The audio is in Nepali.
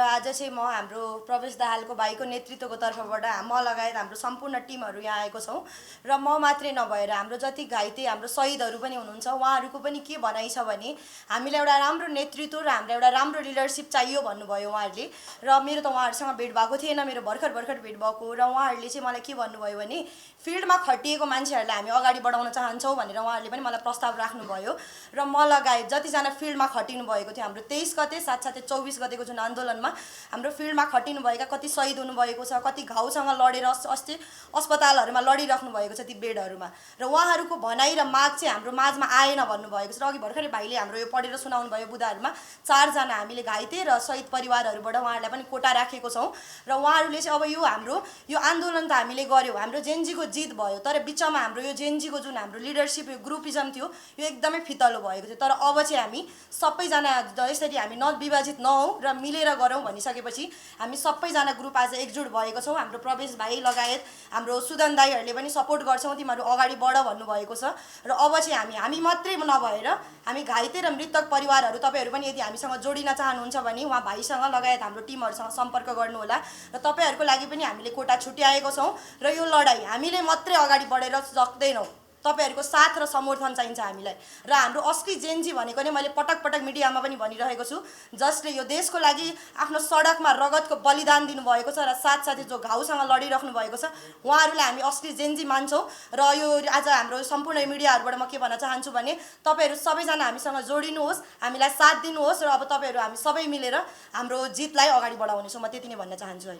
आज चाहिँ म हाम्रो प्रवेश दाहालको भाइको नेतृत्वको तर्फबाट म लगायत हाम्रो सम्पूर्ण टिमहरू यहाँ आएको छौँ र म मात्रै नभएर हाम्रो जति घाइते हाम्रो शहीदहरू पनि हुनुहुन्छ उहाँहरूको पनि के भनाइ छ भने हामीलाई एउटा राम्रो नेतृत्व र हामीलाई एउटा राम्रो लिडरसिप चाहियो भन्नुभयो उहाँहरूले र मेरो त उहाँहरूसँग भेट भएको थिएन मेरो भर्खर भेट भएको र उहाँहरूले चाहिँ मलाई के भन्नुभयो भने फिल्डमा खटिएको मान्छेहरूलाई हामी अगाडि बढाउन चाहन्छौँ भनेर उहाँहरूले पनि मलाई प्रस्ताव राख्नुभयो र म लगायत जतिजना फिल्डमा खटिनु भएको थियो हाम्रो 23 गते साथसाथै 24 गतेको जुन आन्दोलनमा हाम्रो फिल्डमा खटिनुभएका कति शहीद हुनुभएको छ कति घाउसँग लडेर अस्ति अस्पतालहरूमा लडिराख्नु भएको छ ती बेडहरूमा र उहाँहरूको भनाइ र माग चाहिँ हाम्रो माझमा आएन भन्नुभएको छ र अघि भर्खरै भाइले हाम्रो यो पढेर सुनाउनु भयो बुदाहरूमा 4 जना हामीले घाइते र शहीद परिवारहरूबाट उहाँहरूलाई पनि कोटा राखेको छौँ र उहाँहरूले चाहिँ अब यो हाम्रो यो आन्दोलन त हामीले गर्यौँ हाम्रो जेनजीको जित भयो तर बिचमा हाम्रो यो जेनजीको जुन हाम्रो लिडरसिप यो ग्रुपिजम थियो यो एकदमै फितलो भएको थियो तर अब चाहिँ हामी सबैजना यसरी हामी नविभाजित नहौँ र मिलेर गरौँ भनिसकेपछि हामी सबैजना ग्रुप आज एकजुट भएको छौँ हाम्रो प्रवेश भाइ लगायत हाम्रो सुदन दाईहरूले पनि सपोर्ट गर्छौँ तिमीहरू अगाडि बढ भन्नुभएको छ र अब चाहिँ हामी मात्रै नभएर हामी घाइते र मृतक परिवारहरू तपाईँहरू पनि यदि हामीसँग जोडिन चाहनुहुन्छ भने उहाँ भाइसँग लगायत हाम्रो टिमहरूसँग सम्पर्क गर्नुहोला र तपाईँहरूको लागि पनि हामीले कोटा छुट्याएको छौँ र यो लडाई हामीले मात्रै अगाडि बढेर सक्दैनौँ तपाईहरुको साथ र समर्थन चाहिन्छ हामीलाई र हाम्रो असली जेनजी भनेको नै मैले पटक मिडियामा पनि भनिरहेको छु जसले यो देशको लागि आफ्नो सडकमा रगतको बलिदान दिनुभएको छ र साथसाथै जो घाउसँग लडिराख्नु भएको छ उहाँहरूलाई हामी असली जेनजी मान्छौँ र यो आज हाम्रो सम्पूर्ण मिडियाहरुबाट म के भन्न चाहन्छु भने तपाईहरु सबैजना हामीसँग जोडिनुहोस् हामीलाई साथ दिनुहोस् र अब तपाईहरु हामी सबै मिलेर हाम्रो जितलाई अगाडि बढाउनेछौँ म त्यति नै भन्न चाहन्छु।